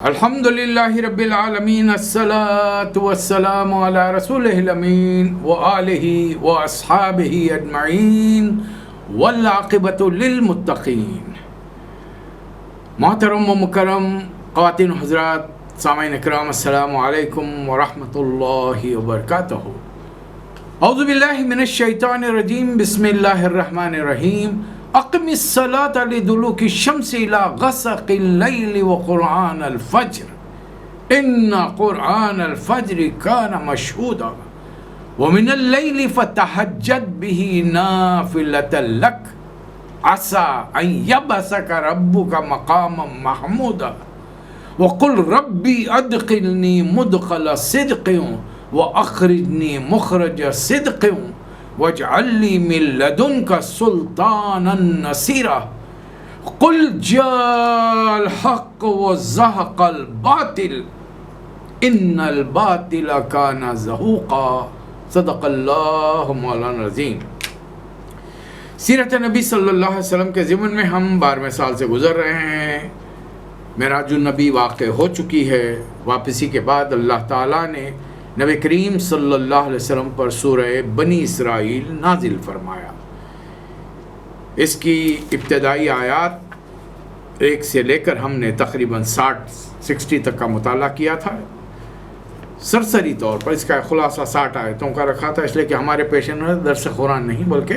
الحمد للہ رب العالمین الصلاة والسلام علی رسولہ الامین وآلہ واصحابہ اجمعین والعاقبۃ للمتقین۔ محترم و مکرم خواتین و حضرات، سامعین اکرام، السلام علیکم ورحمۃ اللہ وبرکاتہ۔ اعوذ باللہ من الشیطان الرجیم، بسم اللہ الرحمن الرحیم۔ اقم الصلاة لدلوک الشمس الى غسق اللیل وقرآن الفجر ان قرآن الفجر کان مشہودا ومن اللیل فتہجد به نافلة لک عسى ان یبعثک ربک مقاما محمودا وقل ربی ادخلنی مدخل صدق واخرجنی مخرج صدق واجعل لي من لدنك سلطانا نصيرا قل جاء الحق وزهق الباطل ان الباطل كان زهوقا۔ صدق اللہ مولانا العظیم۔ سیرت نبی صلی اللہ علیہ وسلم کے ضمن میں ہم 12ویں سال سے گزر رہے ہیں۔ معراج النبی واقع ہو چکی ہے۔ واپسی کے بعد اللہ تعالیٰ نے نبی کریم صلی اللہ علیہ وسلم پر سورہ بنی اسرائیل نازل فرمایا۔ اس کی ابتدائی آیات 1 سے لے کر ہم نے تقریباً 60 تک کا مطالعہ کیا تھا۔ سرسری طور پر اس کا خلاصہ 60 آیتوں کا رکھا تھا، اس لیے کہ ہمارے پیش نظر درس قرآن نہیں بلکہ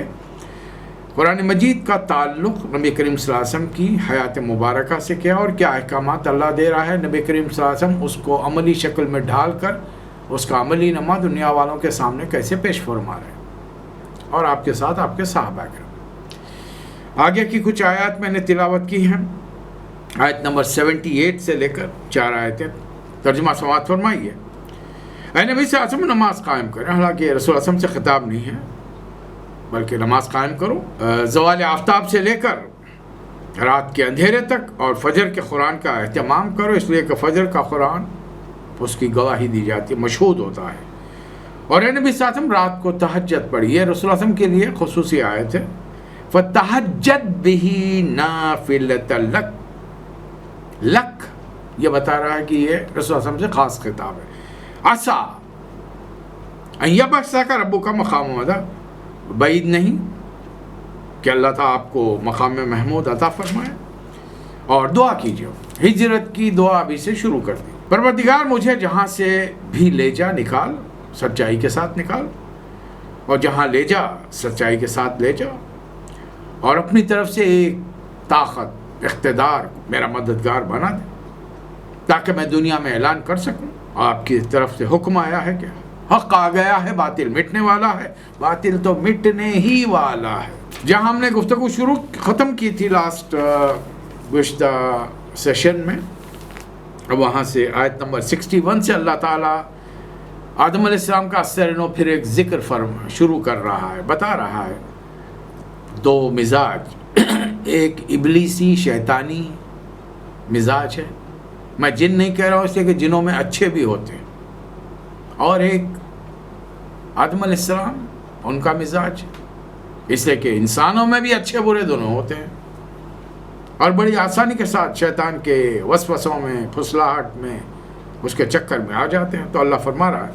قرآن مجید کا تعلق نبی کریم صلی اللہ علیہ وسلم کی حیات مبارکہ سے کیا اور کیا احکامات اللہ دے رہا ہے۔ نبی کریم صلی اللہ علیہ وسلم اس کو عملی شکل میں ڈھال کر اس کا عملی نمہ دنیا والوں کے سامنے کیسے پیش فرما رہے ہیں، اور آپ کے ساتھ آپ کے صحابہ کرام۔ آگے کی کچھ آیات میں نے تلاوت کی ہیں۔ آیت نمبر 78 سے لے کر 4 آیتیں ترجمہ سماعت فرمائیے۔ اے نبی صلی اللہ علیہ وسلم، نماز قائم کریں۔ حالانکہ رسول اللہ علیہ وسلم سے خطاب نہیں ہے بلکہ نماز قائم کرو، زوال آفتاب سے لے کر رات کے اندھیرے تک، اور فجر کے قرآن کا اہتمام کرو، اس لیے کہ فجر کا قرآن اس کی گواہی دی جاتی ہے، مشہود ہوتا ہے۔ اور اے نبی صلی اللہ علیہ وسلم، رات کو تہجد پڑھیے۔ رسول اللہ علیہ وسلم کے لیے خصوصی آیت ہے، فَتَہَجَّدْ بِهِ نَافِلَةً لَكَ۔ لک یہ بتا رہا ہے کہ یہ رسول اللہ علیہ وسلم سے خاص خطاب ہے۔ عَسَىٰ أَن يَبْعَثَكَ رَبُّكَ مَقَامًا مَحْمُودًا، بعید نہیں کہ اللہ تعالیٰ آپ کو مقام محمود عطا فرمائے۔ اور دعا کیجیے، ہجرت کی دعا ابھی سے شروع کر دی۔ پروردگار، مجھے جہاں سے بھی لے جا نکال، سچائی کے ساتھ نکال، اور جہاں لے جا سچائی کے ساتھ لے جا، اور اپنی طرف سے ایک طاقت، اقتدار میرا مددگار بنا دے تاکہ میں دنیا میں اعلان کر سکوں آپ کی طرف سے حکم آیا ہے کہ حق آ گیا ہے، باطل مٹنے والا ہے، باطل تو مٹنے ہی والا ہے۔ جہاں ہم نے گفتگو ختم کی تھی لاسٹ گزشتہ سیشن میں، وہاں سے آیت نمبر 61 سے اللہ تعالیٰ آدم علیہ السلام کا سرنو پھر ایک ذکر شروع کر رہا ہے، بتا رہا ہے 2 مزاج، ایک ابلیسی شیطانی مزاج ہے، میں جن نہیں کہہ رہا ہوں اس لیے کہ جنوں میں اچھے بھی ہوتے ہیں، اور ایک آدم علیہ السلام ان کا مزاج، اس لیے کہ انسانوں میں بھی اچھے برے دونوں ہوتے ہیں، اور بڑی آسانی کے ساتھ شیطان کے وسوسوں میں، پھسلاہٹ میں، اس کے چکر میں آ جاتے ہیں۔ تو اللہ فرما رہا ہے،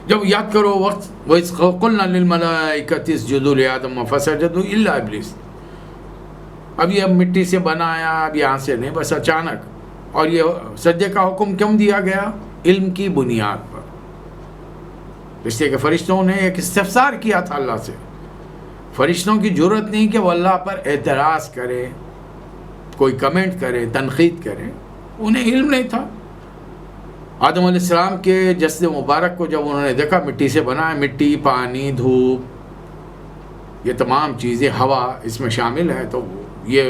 جب یاد کرو وقت وَإِذْ قُلْنَا لِلْمَلَائِكَةِ اسْجُدُوا لِآدَمَ فَسَجَدُوا إِلَّا إِبْلِيسَ۔ اب یہ مٹی سے بنایا، اب یہاں سے نہیں، بس اچانک۔ اور یہ سجدے کا حکم کیوں دیا گیا؟ علم کی بنیاد پر، اس لیے کہ فرشتوں نے ایک استفسار کیا تھا اللہ سے۔ فرشتوں کی جرت نہیں کہ وہ اللہ پر اعتراض کرے، کوئی کمنٹ کرے، تنقید کرے، انہیں علم نہیں تھا۔ آدم علیہ السلام کے جسد مبارک کو جب انہوں نے دیکھا مٹی سے بنا ہے، مٹی، پانی، دھوپ، یہ تمام چیزیں، ہوا اس میں شامل ہے، تو یہ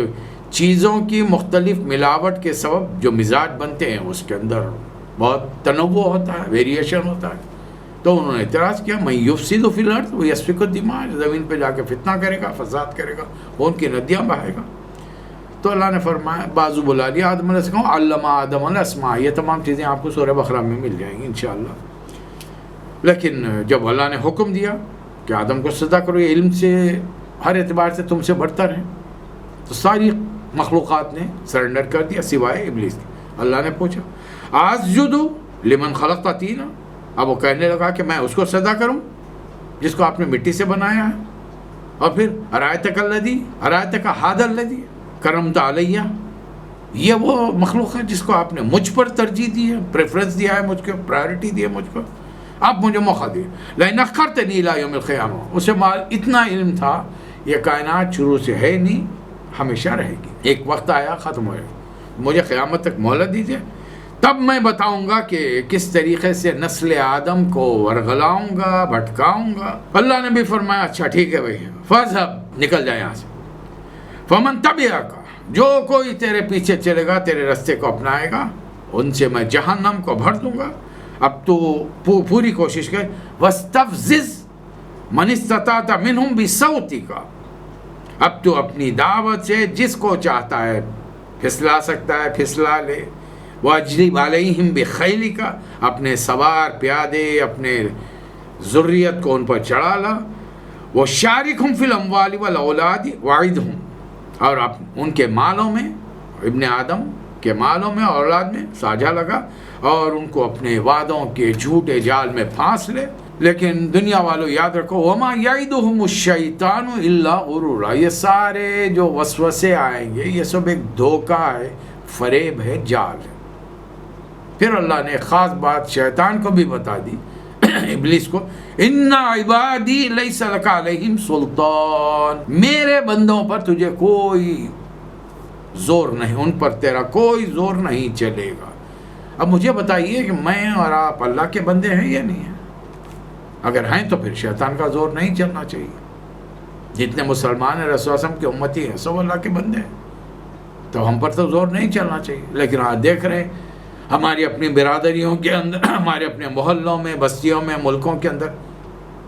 چیزوں کی مختلف ملاوٹ کے سبب جو مزاج بنتے ہیں اس کے اندر بہت تنوع ہوتا ہے، ویریشن ہوتا ہے۔ تو انہوں نے اعتراض کیا، من یفسد فی الارض ویسفک الدماء، زمین پہ جا کے فتنہ کرے گا، فساد کرے گا، وہ ان کی ندیاں بہائے گا۔ تو اللہ نے فرمایا، بازو بلا لیا آدم علیہ السلام، علم آدم الاسماء، یہ تمام چیزیں آپ کو سورہ بقرہ میں مل جائیں گی انشاءاللہ۔ لیکن جب اللہ نے حکم دیا کہ آدم کو سجدہ کرو، یہ علم سے ہر اعتبار سے تم سے برتر ہیں، تو ساری مخلوقات نے سرنڈر کر دیا سوائے ابلیس کے۔ اللہ نے پوچھا اسجد لمن خلقت طینا، اب وہ کہنے لگا کہ میں اس کو سجدہ کروں جس کو آپ نے مٹی سے بنایا ہے، اور پھر ارایتک ھذا الذی کرمت علیہ، یہ وہ مخلوق ہے جس کو آپ نے مجھ پر ترجیح دی ہے، پریفرنس دیا ہے، مجھ کو پرائرٹی دی ہے، مجھ کو آپ مجھے موقع دیے، لئن اخرتنی الی یوم القیامہ، اسے اتنا علم تھا یہ کائنات شروع سے ہے نہیں، ہمیشہ رہے گی، ایک وقت آیا ختم ہوئے، مجھے قیامت تک مہلت دیجیے، تب میں بتاؤں گا کہ کس طریقے سے نسل آدم کو ورغلاؤں گا، بھٹکاؤں گا۔ اللہ نے بھی فرمایا اچھا ٹھیک ہے بھائی، فاذهب، نکل جائے یہاں سے، فمن تبعک، جو کوئی تیرے پیچھے چلے گا، تیرے راستے کو اپنائے گا، ان سے میں جہنم کو بھر دوں گا۔ اب تو پوری کوشش کر، واستفزز من استطعت منہم بصوتک، اب تو اپنی دعوت سے جس کو چاہتا ہے پھسلا سکتا ہے پھسلا لے، واجلب علیہم بخیلک، اپنے سوار پیادے اپنے ذریت کو ان پر چڑھا لا، وشارکہم فی الاموال والاولاد وعدہم، اور ان کے مالوں میں، ابن آدم کے مالوں میں اور اولاد میں ساجھا لگا، اور ان کو اپنے وعدوں کے جھوٹے جال میں پھانس لے۔ لیکن دنیا والوں یاد رکھو، وما یعدہم الشیطان الا غرورا، یہ سارے جو وسوسے آئیں گے یہ سب ایک دھوکہ ہے، فریب ہے، جال ہے۔ پھر اللہ نے خاص بات شیطان کو بھی بتا دی، ابلیس کو، ان عبادی لیس لک علیہم سلطان، میرے بندوں پر تجھے کوئی زور نہیں، ان پر تیرا کوئی زور نہیں چلے گا۔ اب مجھے بتائیے کہ میں اور آپ اللہ کے بندے ہیں یا نہیں ہیں؟ اگر ہیں تو پھر شیطان کا زور نہیں چلنا چاہیے۔ جتنے مسلمان ہیں رسول اللہ کے امتی ہیں سب اللہ کے بندے ہیں، تو ہم پر تو زور نہیں چلنا چاہیے۔ لیکن آج دیکھ رہے ہیں ہماری اپنی برادریوں کے اندر، ہمارے اپنے محلوں میں، بستیوں میں، ملکوں کے اندر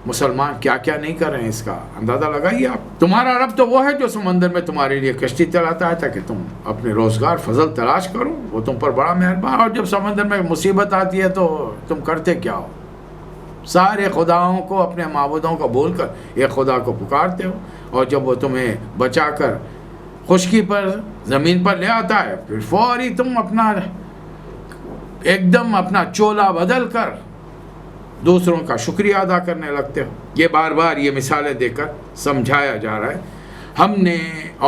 مسلمان کیا کیا نہیں کر رہے ہیں، اس کا اندازہ لگائیے آپ۔ تمہارا رب تو وہ ہے جو سمندر میں تمہارے لیے کشتی چلاتا ہے تاکہ تم اپنے روزگار فضل تلاش کرو، وہ تم پر بڑا مہربان، اور جب سمندر میں مصیبت آتی ہے تو تم کرتے کیا ہو؟ سارے خداؤں کو، اپنے معبودوں کو بھول کر ایک خدا کو پکارتے ہو، اور جب وہ تمہیں بچا کر خشکی پر، زمین پر لے آتا ہے، پھر فوری تم اپنا ایک دم اپنا چولا بدل کر دوسروں کا شکریہ ادا کرنے لگتے ہو۔ یہ بار بار یہ مثالیں دے کر سمجھایا جا رہا ہے ہم نے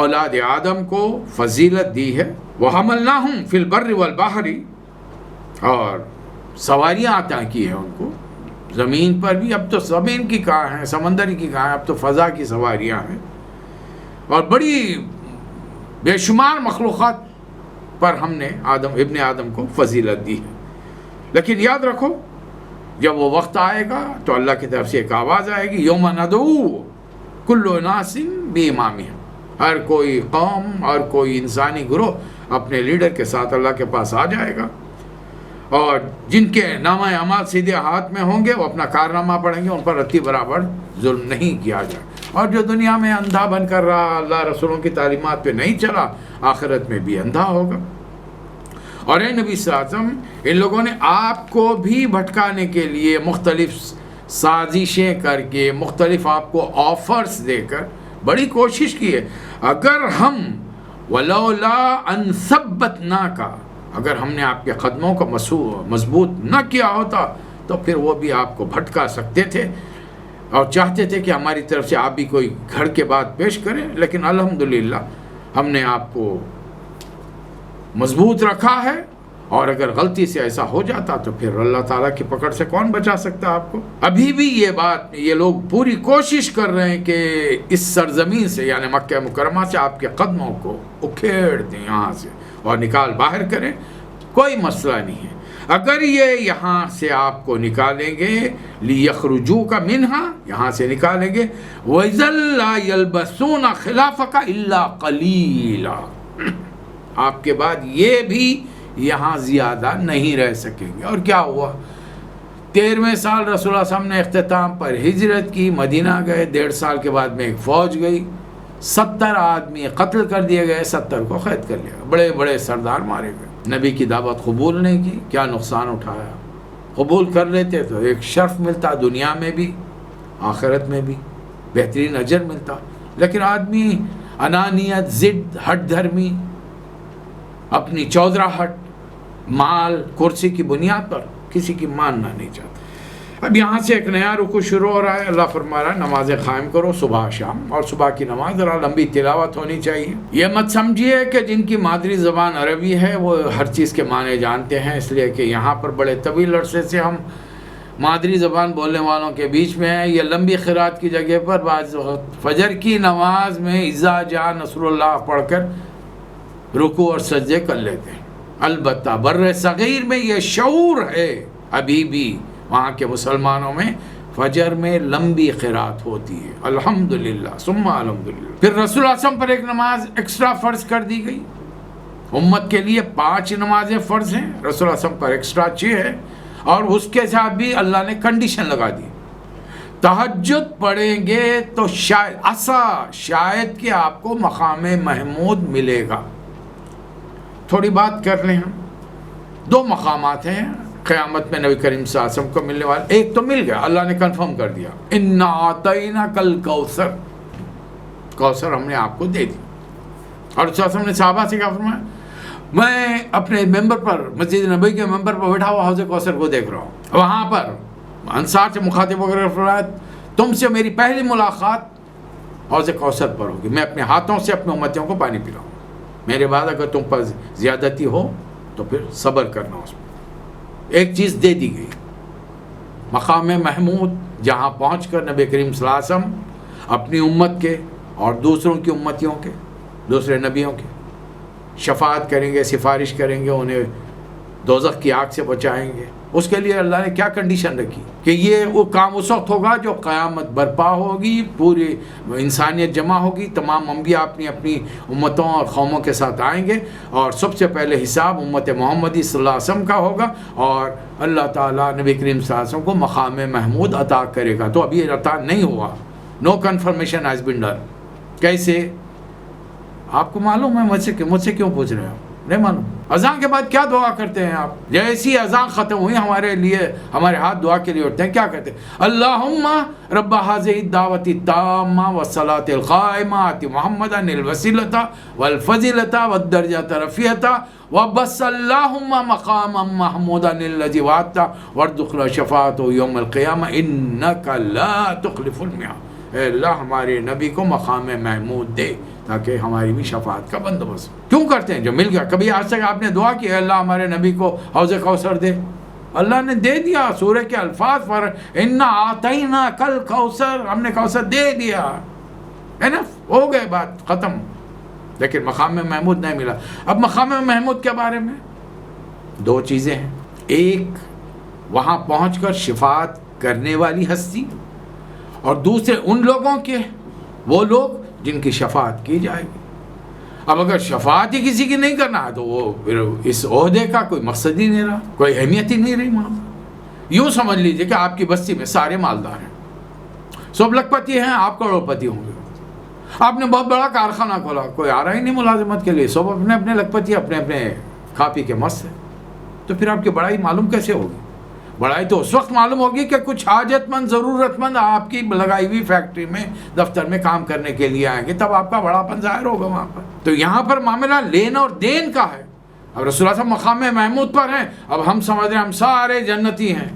اولاد آدم کو فضیلت دی ہے، وَحَمَلْنَاهُمْ فِي الْبَرِّ وَالْبَحْرِ، اور سواریاں عطا کی ہیں ان کو زمین پر بھی، اب تو زمین کی کہاں ہیں، سمندر کی کہاں ہیں، اب تو فضا کی سواریاں ہیں، اور بڑی بے شمار مخلوقات پر ہم نے ابن آدم کو فضیلت دی ہے۔ لیکن یاد رکھو جب وہ وقت آئے گا تو اللہ کی طرف سے ایک آواز آئے گی، یوم ندعو کل اناس بامامہم، ہر کوئی قوم اور کوئی انسانی گروہ اپنے لیڈر کے ساتھ اللہ کے پاس آ جائے گا، اور جن کے نامہ اعمال سیدھے ہاتھ میں ہوں گے وہ اپنا کارنامہ پڑھیں گے، ان پر رتی برابر ظلم نہیں کیا جائے، اور جو دنیا میں اندھا بن کر رہا، اللہ رسولوں کی تعلیمات پہ نہیں چلا، آخرت میں بھی اندھا ہوگا۔ اور اے نبی صلی اللہ علیہ وسلم، ان لوگوں نے آپ کو بھی بھٹکانے کے لیے مختلف سازشیں کر کے، مختلف آپ کو آفرز دے کر بڑی کوشش کی ہے۔ اگر ہم ولولا ان ثبتناک، اگر ہم نے آپ کے قدموں کو مضبوط نہ کیا ہوتا تو پھر وہ بھی آپ کو بھٹکا سکتے تھے، اور چاہتے تھے کہ ہماری طرف سے آپ بھی کوئی گھر کے بات پیش کریں، لیکن الحمدللہ ہم نے آپ کو مضبوط رکھا ہے، اور اگر غلطی سے ایسا ہو جاتا تو پھر اللہ تعالیٰ کی پکڑ سے کون بچا سکتا آپ کو؟ ابھی بھی یہ لوگ پوری کوشش کر رہے ہیں کہ اس سرزمین سے یعنی مکہ مکرمہ سے آپ کے قدموں کو اکھیڑ دیں یہاں سے اور نکال باہر کریں، کوئی مسئلہ نہیں ہے۔ اگر یہ یہاں سے آپ کو نکالیں گے، لِيَخْرُجُوكَ مِنْهَا، یہاں سے نکالیں گے، وَإِذًا لَا يَلْبَسُونَ خِلَافَكَ إِلَّا قَلِيلًا، آپ کے بعد یہ بھی یہاں زیادہ نہیں رہ سکیں گے۔ اور کیا ہوا؟ 13ویں سال رسول اللہ صلی اللہ علیہ وسلم نے اختتام پر ہجرت کی، مدینہ گئے، 1.5 سال کے بعد میں ایک فوج گئی، 70 آدمی قتل کر دیے گئے، 70 کو قید کر لیا، بڑے بڑے سردار مارے گئے۔ نبی کی دعوت قبول نہیں کی، کیا نقصان اٹھایا؟ قبول کر لیتے تو ایک شرف ملتا، دنیا میں بھی آخرت میں بھی بہترین اجر ملتا، لیکن آدمی انانیت، ضد، ہٹ دھرمی، اپنی چودراہٹ، مال کرسی کی بنیاد پر کسی کی ماننا نہیں چاہتا۔ اب یہاں سے ایک نیا رکوع شروع ہو رہا ہے۔ اللہ فرما رہا ہے نمازیں قائم کرو صبح شام، اور صبح کی نماز ذرا لمبی تلاوت ہونی چاہیے۔ یہ مت سمجھیے کہ جن کی مادری زبان عربی ہے وہ ہر چیز کے معنی جانتے ہیں، اس لیے کہ یہاں پر بڑے طویل عرصے سے ہم مادری زبان بولنے والوں کے بیچ میں ہیں۔ یہ لمبی قرات کی جگہ پر بعض وقت فجر کی نماز میں اذا جاء نصر اللہ پڑھ کر رکوع اور سجدے کر لیتے ہیں۔ البتہ بر صغیر میں یہ شعور ہے ابھی بھی، وہاں کے مسلمانوں میں فجر میں لمبی قرات ہوتی ہے، الحمدللہ ثم الحمدللہ۔ پھر رسول اللہ صلی اللہ علیہ وسلم پر ایک نماز ایکسٹرا فرض کر دی گئی۔ امت کے لیے 5 نمازیں فرض ہیں، رسول اللہ صلی اللہ علیہ وسلم پر ایکسٹرا 6 ہے، اور اس کے ساتھ بھی اللہ نے کنڈیشن لگا دی، تہجد پڑھیں گے تو شاید کہ آپ کو مقام محمود ملے گا۔ تھوڑی بات کر لیں ہم، 2 مقامات ہیں قیامت میں نبی کریم صلی اللہ علیہ وسلم کو ملنے والے۔ ایک تو مل گیا، اللہ نے کنفرم کر دیا، اِنَّا أَعْطَيْنَاكَ الْكَوْثَرَ، کوثر ہم نے آپ کو دے دی۔ اور رسول اللہ صلی اللہ علیہ وسلم نے صحابہ سے کیا فرمایا، میں اپنے ممبر پر، مسجد نبوی کے ممبر پر بیٹھا ہوا حوض کوثر کو دیکھ رہا ہوں، وہاں پر انصار سے مخاطب ہو کر فرمایا تم سے میری پہلی ملاقات حوض کوثر پر ہوگی، میں اپنے ہاتھوں سے اپنے امتیوں کو پانی پلاؤں، میرے بعد اگر تم پر زیادتی ہو تو پھر صبر کرنا اس میں۔ ایک چیز دے دی گئی، مقام محمود، جہاں پہنچ کر نبی کریم صلی اللہ علیہ وسلم اپنی امت کے اور دوسروں کی امتیوں کے، دوسرے نبیوں کے شفاعت کریں گے، سفارش کریں گے، انہیں دوزخ کی آگ سے بچائیں گے۔ اس کے لیے اللہ نے کیا کنڈیشن رکھی کہ یہ وہ کام اس وقت ہوگا جو قیامت برپا ہوگی، پوری انسانیت جمع ہوگی، تمام انبیاء اپنی اپنی امتوں اور قوموں کے ساتھ آئیں گے، اور سب سے پہلے حساب امت محمدی صلی اللہ علیہ وسلم کا ہوگا، اور اللہ تعالیٰ نبی کریم صلی اللہ علیہ وسلم کو مقام محمود عطا کرے گا۔ تو ابھی عطا نہیں ہوا، نو کنفرمیشن ہیز بین ڈن۔ کیسے؟ آپ کو معلوم ہے مجھ سے کیوں پوچھ رہے ہو؟ نہیں معلوم۔ اذان کے بعد کیا دعا کرتے ہیں آپ؟ جیسی اذان ختم ہوئی ہمارے ہاتھ دعا کے لیے اٹھتے ہیں، کیا کہتے ہیں؟ اللہم رب هذه الدعوة التامة والصلاة القائمة آت محمدا الوسیلة والفضیلة والدرجة الرفیعة وبث اللہم مقاما محمودا الذی وعدته وارزقنا شفاعته یوم القیامة انك لا تخلف الميعاد۔ اے اللہ ہمارے نبی کو مقام محمود دے تاکہ ہماری بھی شفاعت کا بندوبست۔ کیوں کرتے ہیں؟ جو مل گیا۔ کبھی آج تک آپ نے دعا کی ہے اللہ ہمارے نبی کو حوض کوثر دے؟ اللہ نے دے دیا، سورہ کے الفاظ پر اِنَّا أَعْطَيْنَاكَ الْكَوْثَرَ، ہم نے کوثر دے دیا، انف ہو گئے، بات ختم۔ لیکن مقام محمود نہیں ملا۔ اب مقام محمود کے بارے میں 2 چیزیں ہیں، ایک وہاں پہنچ کر شفاعت کرنے والی ہستی، اور دوسرے ان لوگوں کے، وہ لوگ جن کی شفاعت کی جائے گی۔ اب اگر شفاعت ہی کسی کی نہیں کرنا ہے تو وہ پھر اس عہدے کا کوئی مقصد ہی نہیں رہا، کوئی اہمیت ہی نہیں رہی وہاں پر۔ یوں سمجھ لیجئے کہ آپ کی بستی میں سارے مالدار ہیں، سب لکھپتی ہیں، آپ کروڑپتی ہوں گے، آپ نے بہت بڑا کارخانہ کھولا، کوئی آ رہا ہی نہیں ملازمت کے لیے، سب اپنے اپنے لکھپتی، اپنے اپنے کھا پی کے مست ہیں، تو پھر آپ کی بڑائی معلوم کیسے ہوگی؟ بڑائی تو اس وقت معلوم ہوگی کہ کچھ حاجت مند، ضرورت مند آپ کی لگائی ہوئی فیکٹری میں، دفتر میں کام کرنے کے لیے آئیں گے، تب آپ کا بڑا پن ظاہر ہوگا وہاں پر۔ تو یہاں پر معاملہ لین اور دین کا ہے۔ اب رسول اللہ صلی اللہ علیہ وسلم مقام محمود پر ہیں، اب ہم سمجھ رہے ہیں ہم سارے جنتی ہیں،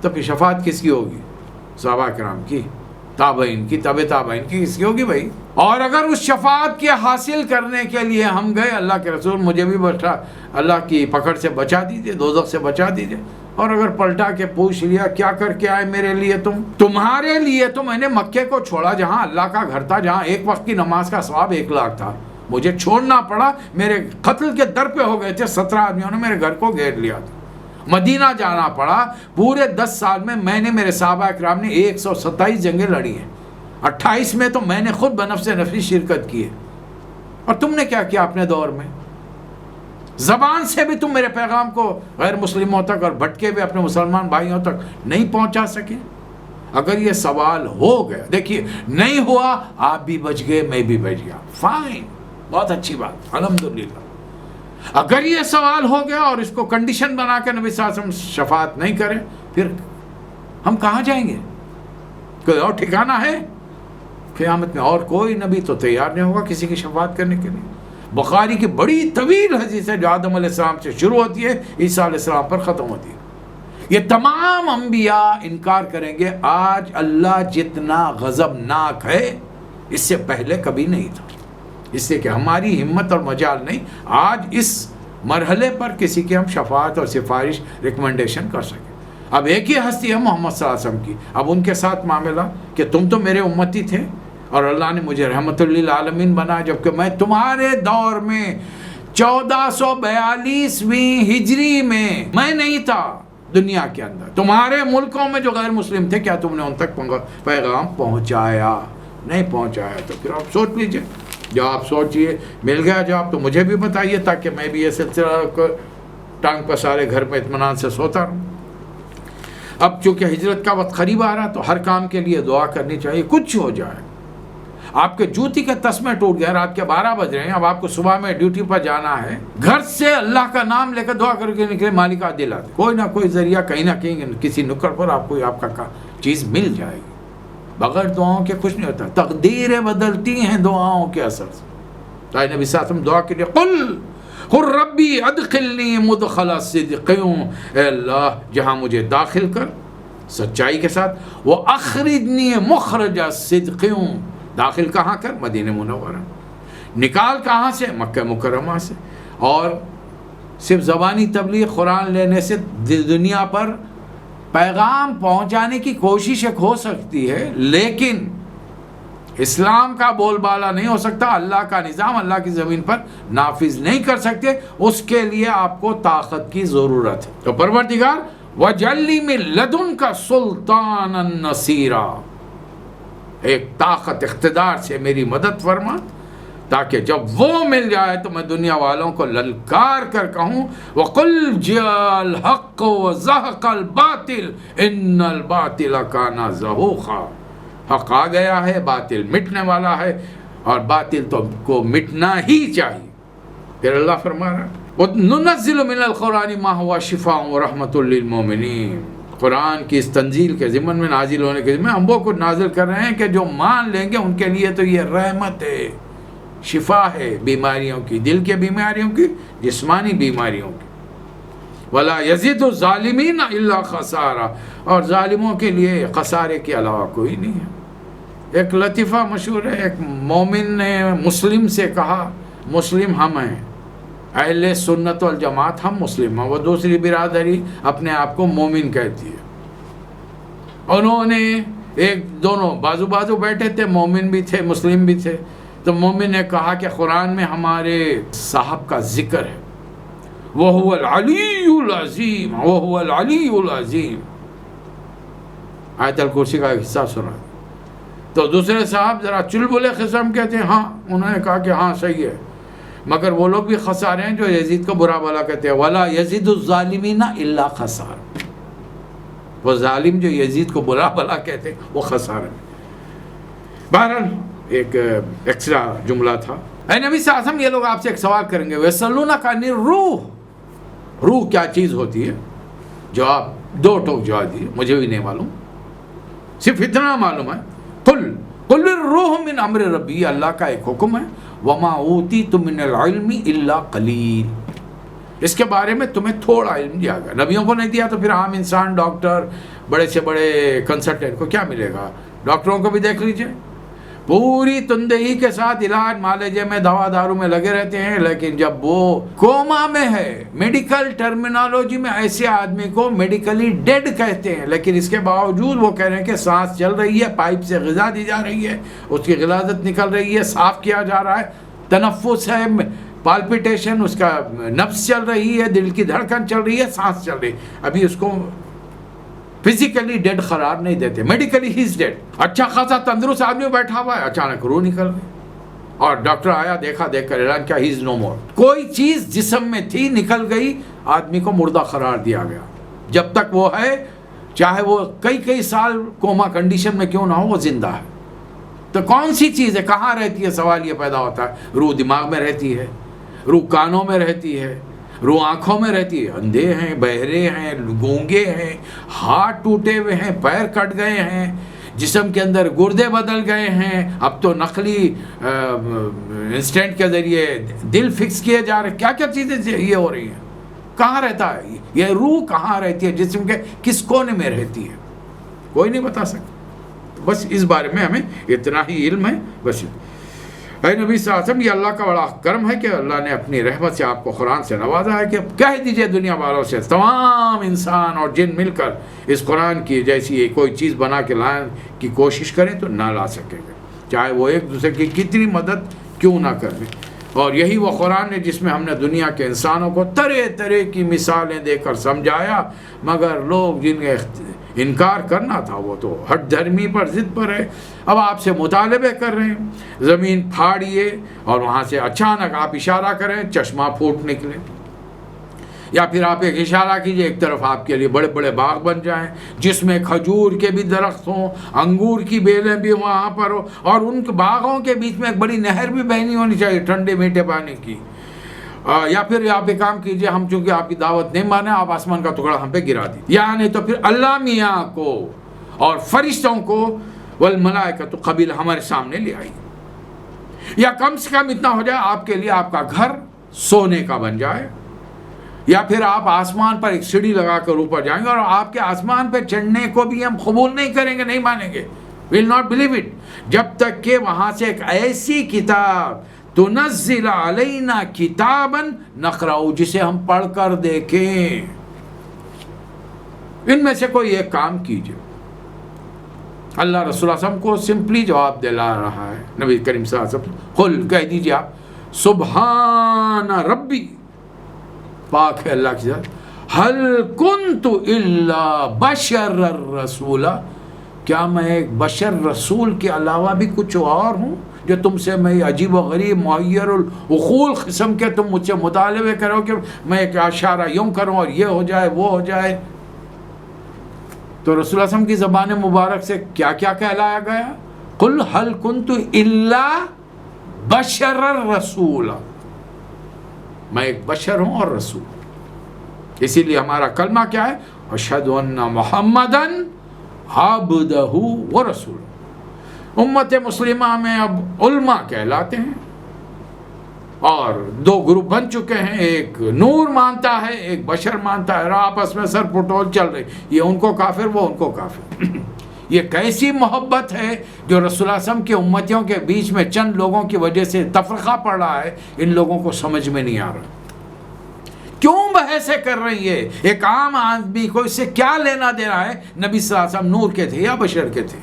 تو پھر شفاعت کس کی ہوگی؟ صحابہ کرام کی، تابعین کی، تابع تابعین کی، کس کی ہوگی بھائی؟ اور اگر اس شفاعت کے حاصل کرنے کے لیے ہم گئے، اللہ کے رسول مجھے بھی بچا، اللہ کی پکڑ سے بچا دیجیے، دوزخ سے بچا دیجیے، اور اگر پلٹا کے پوچھ لیا کیا کر کے آئے میرے لیے تمہارے لیے تو میں نے مکے کو چھوڑا جہاں اللہ کا گھر تھا، جہاں ایک وقت کی نماز کا ثواب 1 لاکھ تھا، مجھے چھوڑنا پڑا، میرے قتل کے در پہ ہو گئے تھے، 17 آدمیوں نے میرے گھر کو گھیر لیا تھا، مدینہ جانا پڑا، پورے 10 سال میں میں نے، میرے صحابہ اکرام نے 127 جنگیں لڑی ہیں، 28 میں تو میں نے خود بنفس نفسی شرکت کی ہے، اور تم نے کیا کیا اپنے دور میں؟ زبان سے بھی تم میرے پیغام کو غیر مسلموں تک اور بھٹکے ہوئے اپنے مسلمان بھائیوں تک نہیں پہنچا سکے۔ اگر یہ سوال ہو گیا، دیکھیے نہیں ہوا، آپ بھی بچ گئے، میں بھی بچ گیا، فائن، بہت اچھی بات، الحمدللہ۔ اگر یہ سوال ہو گیا اور اس کو کنڈیشن بنا کے نبی صلی اللہ علیہ وسلم شفاعت نہیں کرے، پھر ہم کہاں جائیں گے؟ کوئی اور ٹھکانہ ہے؟ قیامت میں اور کوئی نبی تو تیار نہیں ہوگا کسی کی شفاعت کرنے کے لیے۔ بخاری کی بڑی طویل حدیث ہے جو آدم علیہ السلام سے شروع ہوتی ہے، عیسیٰ علیہ السلام پر ختم ہوتی ہے. یہ تمام انبیاء انکار کریں گے آج اللہ جتنا غضبناک ہے اس سے پہلے کبھی نہیں تھا، اس لیے کہ ہماری ہمت اور مجال نہیں آج اس مرحلے پر کسی کی ہم شفاعت اور سفارش ریکمنڈیشن کر سکیں. اب ایک ہی ہستی ہے محمد صلی اللہ علیہ وسلم کی، اب ان کے ساتھ معاملہ کہ تم تو میرے امتی تھے اور اللہ نے مجھے رحمت للعالمین بنایا، جبکہ میں تمہارے دور میں 1442ویں ہجری میں نہیں تھا دنیا کے اندر. تمہارے ملکوں میں جو غیر مسلم تھے کیا تم نے ان تک پیغام پہنچایا؟ نہیں پہنچایا. تو پھر آپ سوچ لیجئے، جو آپ سوچئے مل گیا جواب تو مجھے بھی بتائیے تاکہ میں بھی یہ سلسلہ ٹانگ پسارے گھر میں اطمینان سے سوتا رہوں. اب چونکہ ہجرت کا وقت قریب آ رہا تو ہر کام کے لیے دعا کرنی چاہیے. کچھ ہو جائے، آپ کے جوتی کے تسمے ٹوٹ گئے، رات کے 12 بج رہے ہیں، اب آپ کو صبح میں ڈیوٹی پر جانا ہے، گھر سے اللہ کا نام لے کر دعا کر کے نکلے، مالک دلا دے. کوئی نہ کوئی ذریعہ کہیں نہ کہیں کسی نکڑ پر آپ کو آپ کا چیز مل جائے گی. بغیر دعاؤں کے کچھ نہیں ہوتا. تقدیریں بدلتی ہیں دعاؤں کے اثر سے. تو نبی صلی اللہ علیہ وسلم دعا کے لیے قل ربی ادخلنی مدخل صدقوں، اے اللہ جہاں مجھے داخل کر سچائی کے ساتھ، وہ اخرجنی مخرج صدقوں، داخل کہاں کر؟ مدینہ منورہ. نکال کہاں سے؟ مکہ مکرمہ سے. اور صرف زبانی تبلیغ قرآن لینے سے دنیا پر پیغام پہنچانے کی کوشش ایک ہو سکتی ہے، لیکن اسلام کا بول بالا نہیں ہو سکتا. اللہ کا نظام اللہ کی زمین پر نافذ نہیں کر سکتے، اس کے لیے آپ کو طاقت کی ضرورت ہے. تو پروردگار وَجَعَلْ لِي مِن لَّدُنْكَ سُلْطَانًا نَصِيرًا، ایک طاقت اقتدار سے میری مدد فرما، تاکہ جب وہ مل جائے تو میں دنیا والوں کو للکار کر کہوں وَقُلْ جَاءَ الْحَقُّ وَزَهَقَ الْبَاطِلُ إِنَّ الْبَاطِلَ كَانَ زَهُوقًا. حق آ گیا ہے، باطل مٹنے والا ہے، اور باطل تو کو مٹنا ہی چاہیے. پھر اللہ فرما رہا ہے وَنُنَزِّلُ مِنَ الْقُرْآنِ مَا هُوَ شِفَاءٌ وَرَحْمَةٌ لِّلْمُؤْمِنِينَ. قرآن کی اس تنزیل کے ضمن میں نازل ہونے کے ضمن میں ہم وہ کچھ نازل کر رہے ہیں کہ جو مان لیں گے ان کے لیے تو یہ رحمت ہے، شفا ہے بیماریوں کی، دل کے بیماریوں کی، جسمانی بیماریوں کی. وَلَا يَزِدُ الظَّالِمِينَ إِلَّا خَسَارًا، اور ظالموں کے لیے خسارے کے علاوہ کوئی نہیں ہے. ایک لطیفہ مشہور ہے، ایک مومن نے مسلم سے کہا، مسلم ہم ہیں، اہل سنت والجماعت ہم مسلم ہیں، وہ دوسری برادری اپنے آپ کو مومن کہتی ہے. انہوں نے دونوں بازو بازو بیٹھے تھے، مومن بھی تھے مسلم بھی تھے. تو مومن نے کہا کہ قرآن میں ہمارے صاحب کا ذکر ہے، وَهُوَ الْعَلِيُّ الْعَظِيمُ وَهُوَ الْعَلِيُّ الْعَظِيمُ. آیت الکرسی کا ایک حصہ سنا. تو دوسرے صاحب ذرا چلبلے قسم کے تھے، ہاں انہوں نے کہا کہ ہاں صحیح ہے، مگر وہ لوگ بھی خسارے ہیں جو یزید کو برا بھلا کہتے ہیں. وَلَا يَزِدُ الظَّالِمِينَ إِلَّا خَسَارًا، وہ ظالم جو یزید کو برا بھلا کہتے ہیں وہ خسارے. بہرحال ایک ایکسٹرا جملہ تھا. اے نبی صلی اللہ علیہ وسلم، یہ لوگ آپ سے ایک سوال کریں گے، وَيَسْأَلُونَكَ عَنِ الرُّوحِ، روح کیا چیز ہوتی ہے؟ جواب دو ٹوک جواب دیے، مجھے بھی نہیں معلوم، صرف اتنا معلوم ہے قُلِ الرُّوحُ مِنْ أَمْرِ رَبِّي، اللہ کا ایک حکم ہے، وَمَا أُوتِيتُم مِّنَ الْعِلْمِ إِلَّا قَلِيلٌ، اس کے بارے میں تمہیں تھوڑا علم دیا گیا. نبیوں کو نہیں دیا تو پھر عام انسان، ڈاکٹر، بڑے سے بڑے کنسلٹنٹ کو کیا ملے گا؟ ڈاکٹروں کو بھی دیکھ لیجئے، پوری تندہی کے ساتھ علاج معالجے میں دوا دارو میں لگے رہتے ہیں، لیکن جب وہ کوما میں ہے، میڈیکل ٹرمینالوجی میں ایسے آدمی کو میڈیکلی ڈیڈ کہتے ہیں، لیکن اس کے باوجود وہ کہہ رہے ہیں کہ سانس چل رہی ہے، پائپ سے غذا دی جا رہی ہے، اس کی غلاظت نکل رہی ہے، صاف کیا جا رہا ہے، تنفس ہے، پالپیٹیشن، اس کا نبض چل رہی ہے، دل کی دھڑکن چل رہی ہے، سانس چل رہی ہے. ابھی اس کو فزیکلی ڈیڈ قرار نہیں دیتے، میڈیکلی ہی از ڈیڈ. اچھا خاصا تندرست آدمی بیٹھا ہوا ہے، اچانک روح نکل گئی اور ڈاکٹر آیا، دیکھ کر اعلان کیا، ہی از نو مور. کوئی چیز جسم میں تھی نکل گئی، آدمی کو مردہ قرار دیا گیا. جب تک وہ ہے، چاہے وہ کئی سال کوما کنڈیشن میں کیوں نہ ہو، وہ زندہ ہے. تو کون سی چیز ہے، کہاں رہتی ہے؟ سوال یہ پیدا ہوتا ہے. روح دماغ میں رہتی ہے، روح کانوں میں رہتی ہے، روح آنکھوں میں رہتی ہے. اندھے ہیں، بہرے ہیں، گونگے ہیں، ہاتھ ٹوٹے ہوئے ہیں، پیر کٹ گئے ہیں، جسم کے اندر گردے بدل گئے ہیں، اب تو نقلی انسٹنٹ کے ذریعے دل فکس کیے جا رہے، کیا کیا چیزیں یہ ہو رہی ہیں. کہاں رہتا ہے یہ روح؟ کہاں رہتی ہے جسم کے کس کونے میں رہتی ہے؟ کوئی نہیں بتا سکتا. بس اس بارے میں ہمیں اتنا ہی علم ہے. بس اے نبی صلی اللہ علیہ وسلم، یہ اللہ کا بڑا کرم ہے کہ اللہ نے اپنی رحمت سے آپ کو قرآن سے نوازا ہے کہ کہہ دیجئے دنیا والوں سے، تمام انسان اور جن مل کر اس قرآن کی جیسی کوئی چیز بنا کے لانے کی کوشش کریں تو نہ لا سکیں گے، چاہے وہ ایک دوسرے کی کتنی مدد کیوں نہ کریں. اور یہی وہ قرآن ہے جس میں ہم نے دنیا کے انسانوں کو طرح طرح کی مثالیں دے کر سمجھایا، مگر لوگ جن کے انکار کرنا تھا وہ تو ہٹ دھرمی پر ضد پر ہے. اب آپ سے مطالبے کر رہے ہیں، زمین پھاڑیے اور وہاں سے اچانک آپ اشارہ کریں چشمہ پھوٹ نکلے، یا پھر آپ ایک اشارہ کیجئے ایک طرف آپ کے لیے بڑے بڑے باغ بن جائیں جس میں کھجور کے بھی درخت ہوں، انگور کی بیلیں بھی وہاں پر ہو، اور ان کے باغوں کے بیچ میں ایک بڑی نہر بھی بہنی ہونی چاہیے ٹھنڈے میٹھے پانی کی. یا پھر آپ ایک کام کیجئے، ہم چونکہ آپ کی دعوت نہیں مانے، آپ آسمان کا ٹکڑا ہم پہ گرا دیجیے، یا نہیں تو پھر اللہ میاں کو اور فرشتوں کو والملائکۃ قبیل ہمارے سامنے لے آئیے، یا کم سے کم اتنا ہو جائے آپ کے لیے آپ کا گھر سونے کا بن جائے، یا پھر آپ آسمان پر ایک سیڑھی لگا کر اوپر جائیں گے اور آپ کے آسمان پہ چڑھنے کو بھی ہم قبول نہیں کریں گے، نہیں مانیں گے. we'll not believe it جب تک کہ وہاں سے ایک ایسی کتاب تنزل علینا کتابا نقرأ جسے ہم پڑھ کر دیکھیں. ان میں سے کوئی ایک کام کیجئے. اللہ رسول صلی اللہ علیہ وسلم کو سمپلی جواب دلا رہا ہے. نبی کریم صلی اللہ علیہ وسلم قل کہہ دیجئے آپ سبحان ربی، پاک ہے اللہ کی ذات، حل کنت الا بشر الرسول، کیا میں ایک بشر رسول کے علاوہ بھی کچھ اور ہوں جو تم سے میں عجیب و غریب معیر العقول قسم کے تم مجھ سے مطالبے کرو کہ میں ایک اشارہ یوں کروں اور یہ ہو جائے وہ ہو جائے. تو رسول اللہ علیہ وسلم کی زبان مبارک سے کیا کیا کہلایا گیا؟ قل حل کنت الا بشر الرسول، میں ایک بشر ہوں اور رسول. اسی لیے ہمارا کلمہ کیا ہے؟ اشہد ان محمدا عبدہ ورسولہ. امت مسلمہ میں اب علماء کہلاتے ہیں اور دو گروپ بن چکے ہیں، ایک نور مانتا ہے ایک بشر مانتا ہے، اور آپس میں سر پٹول چل رہی، یہ ان کو کافر وہ ان کو کافر. یہ کیسی محبت ہے جو رسول اللہ علیہ وسلم کے امتیوں کے بیچ میں چند لوگوں کی وجہ سے تفرقہ پڑ رہا ہے، ان لوگوں کو سمجھ میں نہیں آ رہا. کیوں بحثیں کر رہی ہے؟ ایک عام آدمی کو اس سے کیا لینا دینا ہے؟ نبی صلی اللہ علیہ وسلم نور کے تھے یا بشر کے تھے؟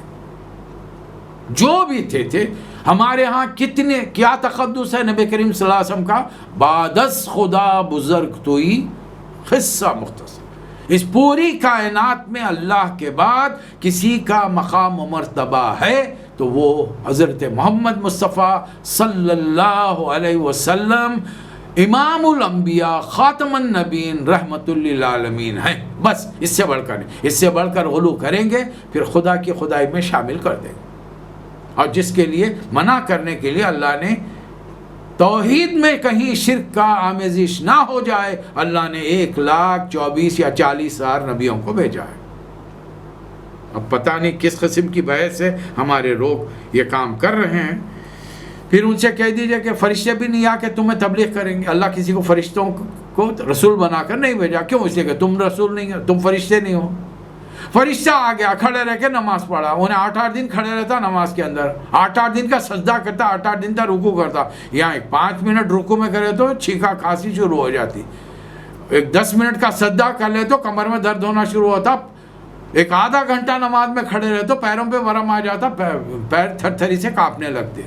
جو بھی تھے. ہمارے ہاں کتنے کیا تقدس ہے نبی کریم صلی اللہ علیہ وسلم کا، بعدس خدا بزرگ توئی قصہ مختصر. اس پوری کائنات میں اللہ کے بعد کسی کا مقام و مرتبہ ہے تو وہ حضرت محمد مصطفیٰ صلی اللہ علیہ وسلم امام الانبیاء خاتم النبیین رحمت للعالمین ہیں. بس اس سے بڑھ کر نہیں. اس سے بڑھ کر غلو کریں گے پھر خدا کی خدائی میں شامل کر دیں گے. اور جس کے لیے منع کرنے کے لیے اللہ نے توحید میں کہیں شرک کا آمیزش نہ ہو جائے، اللہ نے 1,24,000 یا 40,000 نبیوں کو بھیجا ہے. اب پتہ نہیں کس قسم کی بحث سے ہمارے لوگ یہ کام کر رہے ہیں. پھر ان سے کہہ دیجئے کہ فرشتے بھی نہیں آ کے تمہیں تبلیغ کریں گے. اللہ کسی کو فرشتوں کو رسول بنا کر نہیں بھیجا. کیوں؟ اس لیے کہ تم رسول نہیں ہو، تم فرشتے نہیں ہو. فرشتہ آ گیا، کھڑے رہ کے نماز پڑھا، انہیں 8 دن کھڑے رہتا نماز کے اندر، 8 دن کا سجدہ کرتا، 8 دن کا رکوع کرتا. یہاں 5 منٹ رکوع میں کرے تو چھینکا کھانسی شروع ہو جاتی، ایک 10 منٹ کا سجدہ کر لے تو کمر میں درد ہونا شروع ہوتا، ایک آدھا گھنٹہ نماز میں کھڑے رہے تو پیروں پہ ورم آ جاتا، پیر تھر تھری سے کانپنے لگتے.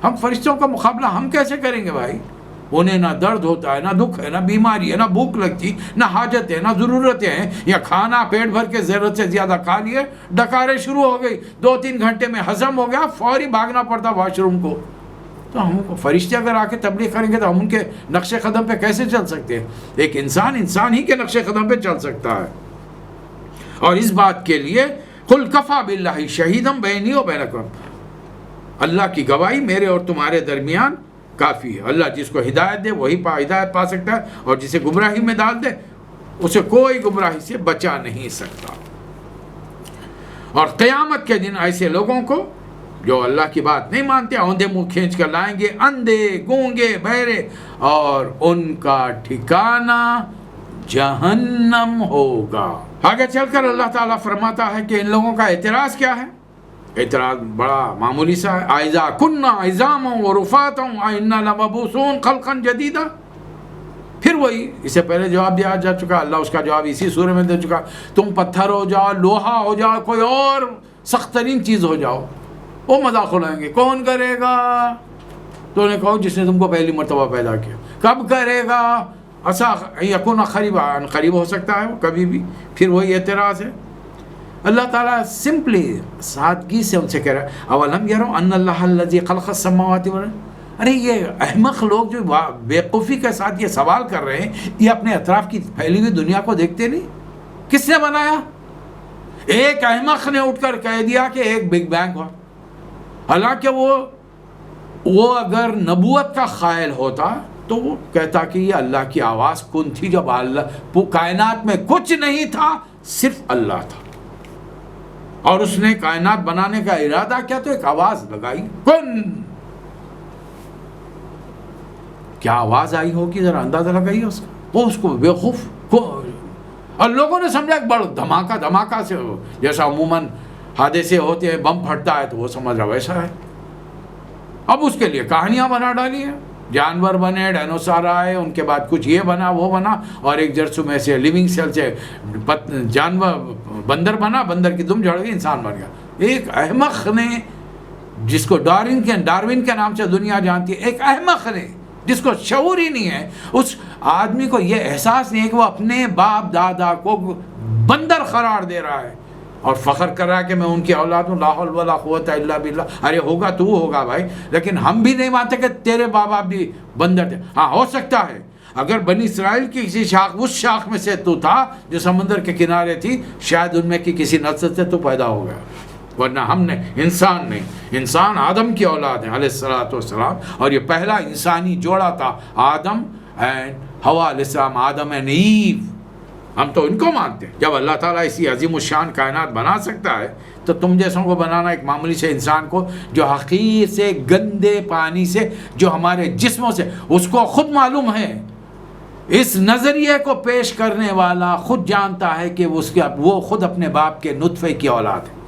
ہم فرشتوں کا مقابلہ ہم کیسے کریں گے بھائی؟ انہیں نہ درد ہوتا ہے، نہ دکھ ہے، نہ بیماری ہے، نہ بھوک لگتی، نہ حاجت ہے، نہ ضرورتیں ہیں. یا کھانا پیٹ بھر کے ضرورت سے زیادہ کھا لیے، ڈکاریں شروع ہو گئی، 2-3 گھنٹے میں ہضم ہو گیا، فوری بھاگنا پڑتا واش روم کو. تو ہم کو فرشتے اگر آ کے تبلیغ کریں گے تو ہم ان کے نقش قدم پہ کیسے چل سکتے ہیں؟ ایک انسان ہی کے نقش قدم پہ چل سکتا ہے. اور اس بات کے لیے قل کفا باللہ شہیدا بینی و بینکم، اللہ کی گواہی میرے اور تمہارے درمیان کافی ہے. اللہ جس کو ہدایت دے وہی ہدایت پا سکتا ہے، اور جسے گمراہی میں ڈال دے اسے کوئی گمراہی سے بچا نہیں سکتا. اور قیامت کے دن ایسے لوگوں کو جو اللہ کی بات نہیں مانتے اوندے منہ کھینچ کر لائیں گے، اندھے، گونگے، بہرے، اور ان کا ٹھکانہ جہنم ہوگا۔ آگے چل کر اللہ تعالیٰ فرماتا ہے کہ ان لوگوں کا اعتراض کیا ہے؟ اعتراض بڑا معمولی سا ہے، اَإِذَا كُنَّا عِظَامًا وَرُفَاتًا أَإِنَّا لَمَبْعُوثُونَ خَلْقًا جَدِيدًا۔ پھر وہی، اس سے پہلے جواب دیا جا چکا، اللہ اس کا جواب اسی سورہ میں دے چکا، تم پتھر ہو جاؤ، لوہا ہو جاؤ، کوئی اور سخت ترین چیز ہو جاؤ، وہ مذاق اڑائیں گے، کون کرے گا؟ تو نے کہا جس نے تم کو پہلی مرتبہ پیدا کیا۔ کب کرے گا؟ عسیٰ یکون قریبا، قریب ہو سکتا ہے وہ کبھی بھی۔ پھر وہی اعتراض ہے۔ اللہ تعالیٰ سمپلی سادگی سے ان سے کہہ رہا ہے اولم یروا ان اللہ الذی خلق السماوات والارض۔ ارے یہ احمق لوگ جو بیوقوفی کے ساتھ یہ سوال کر رہے ہیں، یہ اپنے اطراف کی پھیلی ہوئی دنیا کو دیکھتے نہیں؟ کس نے بنایا؟ ایک احمق نے اٹھ کر کہہ دیا کہ ایک بگ بینگ ہوا، حالانکہ وہ اگر نبوت کا قائل ہوتا تو وہ کہتا کہ یہ اللہ کی آواز کن تھی، جب اللہ کائنات میں کچھ نہیں تھا، صرف اللہ تھا، اور اس نے کائنات بنانے کا ارادہ کیا تو ایک آواز لگائی، کن۔ کیا آواز آئی ہوگی ذرا اندازہ لگائیے اس کا۔ وہ اس کو بیوقوف اور لوگوں نے سمجھا کہ بڑا دھماکہ سے، جیسا عموماً حادثے ہوتے ہیں، بم پھٹتا ہے تو وہ سمجھ رہا ویسا ہے۔ اب اس کے لیے کہانیاں بنا ڈالی ہیں، جانور بنے، ڈائنوسار آئے، ان کے بعد کچھ یہ بنا وہ بنا، اور ایک جرثومے میں سے لیونگ سیل سے جانور بندر بنا، بندر کی دم جھڑ گئی، انسان بن گیا۔ ایک احمق نے، جس کو ڈاروین کے نام سے دنیا جانتی ہے، ایک احمق نے جس کو شعور ہی نہیں ہے، اس آدمی کو یہ احساس نہیں ہے کہ وہ اپنے باپ دادا کو بندر قرار دے رہا ہے اور فخر کر رہا ہے کہ میں ان کی اولاد ہوں، لا حول ولا قوت الا باللہ۔ ارے ہوگا تو ہوگا بھائی، لیکن ہم بھی نہیں مانتے کہ تیرے باپ بھی بندر تھے۔ ہاں ہو سکتا ہے اگر بنی اسرائیل کی کسی شاخ، اس شاخ میں سے تو تھا جو سمندر کے کنارے تھی، شاید ان میں کی کسی نسل سے تو پیدا ہو گیا، ورنہ ہم نے انسان آدم کی اولاد ہیں علیہ الصلوۃ والسلام، اور یہ پہلا انسانی جوڑا تھا، آدم اینڈ حوا علیہ السلام، آدم اینڈ ایو۔ ہم تو ان کو مانتے ہیں۔ جب اللہ تعالیٰ اسی عظیم الشان کائنات بنا سکتا ہے تو تم جیسوں کو بنانا، ایک معمولی سے انسان کو جو حقیر سے، گندے پانی سے، جو ہمارے جسموں سے، اس کو خود معلوم ہے، اس نظریے کو پیش کرنے والا خود جانتا ہے کہ وہ خود اپنے باپ کے نطفے کی اولاد ہے،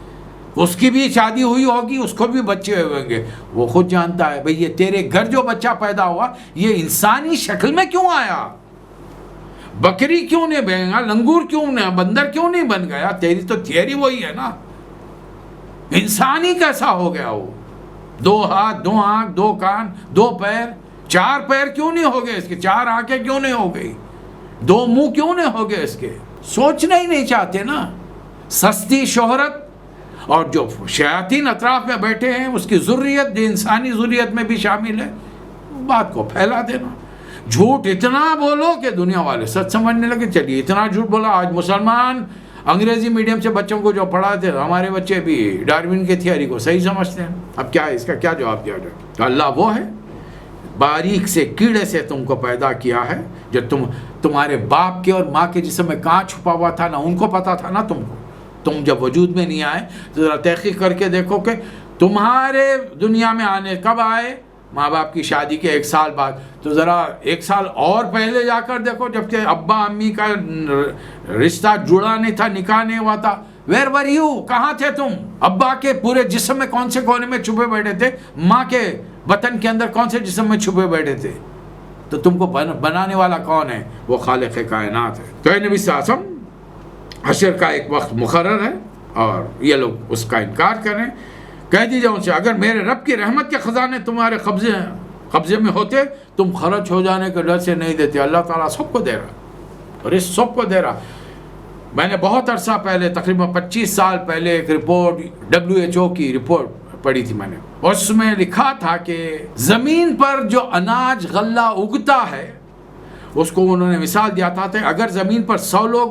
اس کی بھی شادی ہوئی ہوگی، اس کو بھی بچے ہوئے ہوں گے، وہ خود جانتا ہے بھئی یہ تیرے گھر جو بچہ پیدا ہوا یہ انسانی شکل میں کیوں آیا، بکری کیوں نہیں بن گیا، لنگور کیوں نہیں، بندر کیوں نہیں بن گیا؟ تیری تو تھیوری وہی ہے نا، انسانی کیسا ہو گیا وہ؟ 2 ہاتھ، 2 آنکھ، 2 کان، 2 پیر، 4 پیر کیوں نہیں ہو گئے اس کے؟ 4 آنکھیں کیوں نہیں ہو گئی؟ 2 منہ کیوں نہیں ہو گئے اس کے؟ سوچنا ہی نہیں چاہتے نا۔ سستی شہرت اور جو شیاطین اطراف میں بیٹھے ہیں، اس کی ذریت جو انسانی ذریت میں بھی شامل ہے، بات کو پھیلا دینا۔ جھوٹ اتنا بولو کہ دنیا والے سچ سمجھنے لگے۔ چلیے اتنا جھوٹ بولا، آج مسلمان انگریزی میڈیم سے بچوں کو جو پڑھاتے ہیں، ہمارے بچے بھی ڈاروین کی تھیوری کو صحیح سمجھتے ہیں۔ اب کیا ہے اس کا کیا جواب دیا جائے؟ تو اللہ وہ ہے باریک سے کیڑے سے تم کو پیدا کیا ہے، جو تمہارے باپ کے اور ماں کے جسم میں کہاں چھپا ہوا تھا، نہ ان کو پتا تھا نہ تم کو۔ تم جب وجود میں نہیں آئے تو ذرا تحقیق کر کے دیکھو کہ تمہارے دنیا میں آنے کب آئے، ماں باپ کی شادی کے 1 سال بعد، تو ذرا 1 سال اور پہلے جا کر دیکھو، جب کہ ابا امی کا رشتہ جڑا نہیں تھا، نکاح نہیں ہوا تھا۔ ویئر ور یو، کہاں تھے تم؟ ابا کے پورے جسم میں کون سے کونے میں چھپے بیٹھے تھے؟ ماں کے بطن کے اندر کون سے جسم میں چھپے بیٹھے تھے؟ تو تم کو بنانے والا کون ہے؟ وہ خالق کائنات ہے۔ تو اے نبی صلی اللہ علیہ وسلم، حشر کا ایک وقت مقرر ہے اور یہ لوگ اس کا انکار کریں۔ کہہ دیجیے ان سے، اگر میرے رب کی رحمت کے خزانے تمہارے قبضے میں ہوتے، تم خرچ ہو جانے کے ڈر سے نہیں دیتے۔ اللہ تعالیٰ سب کو دے رہا، اور اس سب کو دے رہا۔ میں نے بہت عرصہ پہلے، تقریباً 25 سال پہلے، ایک رپورٹ WHO کی رپورٹ پڑھی تھی میں نے، اس میں لکھا تھا کہ زمین پر جو اناج غلہ اگتا ہے، اس کو انہوں نے مثال دیا تھا کہ اگر زمین پر 100 لوگ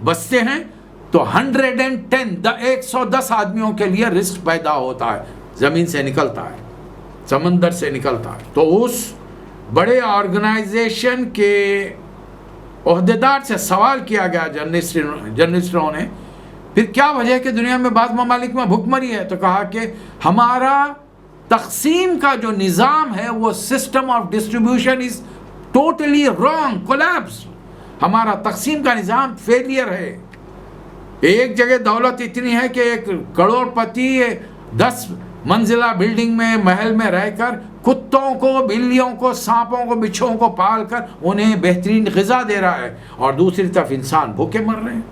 بستے ہیں تو 110 آدمیوں کے لیے رزق پیدا ہوتا ہے، زمین سے نکلتا ہے، سمندر سے نکلتا ہے۔ تو اس بڑے آرگنائزیشن کے عہدیدار سے سوال کیا گیا جرنلسٹوں نے، پھر کیا وجہ ہے کہ دنیا میں بعض ممالک میں بھوک مری ہے؟ تو کہا کہ ہمارا تقسیم کا جو نظام ہے وہ system of distribution is totally wrong, collapse. ہمارا تقسیم کا نظام فیلئر ہے. ایک جگہ دولت اتنی ہے کہ ایک کروڑ پتی 10 منزلہ بلڈنگ میں محل میں رہ کر کتوں کو، بلیوں کو، سانپوں کو، بچھوؤں کو پال کر انہیں بہترین غذا دے رہا ہے، اور دوسری طرف انسان بھوکے مر رہے ہیں.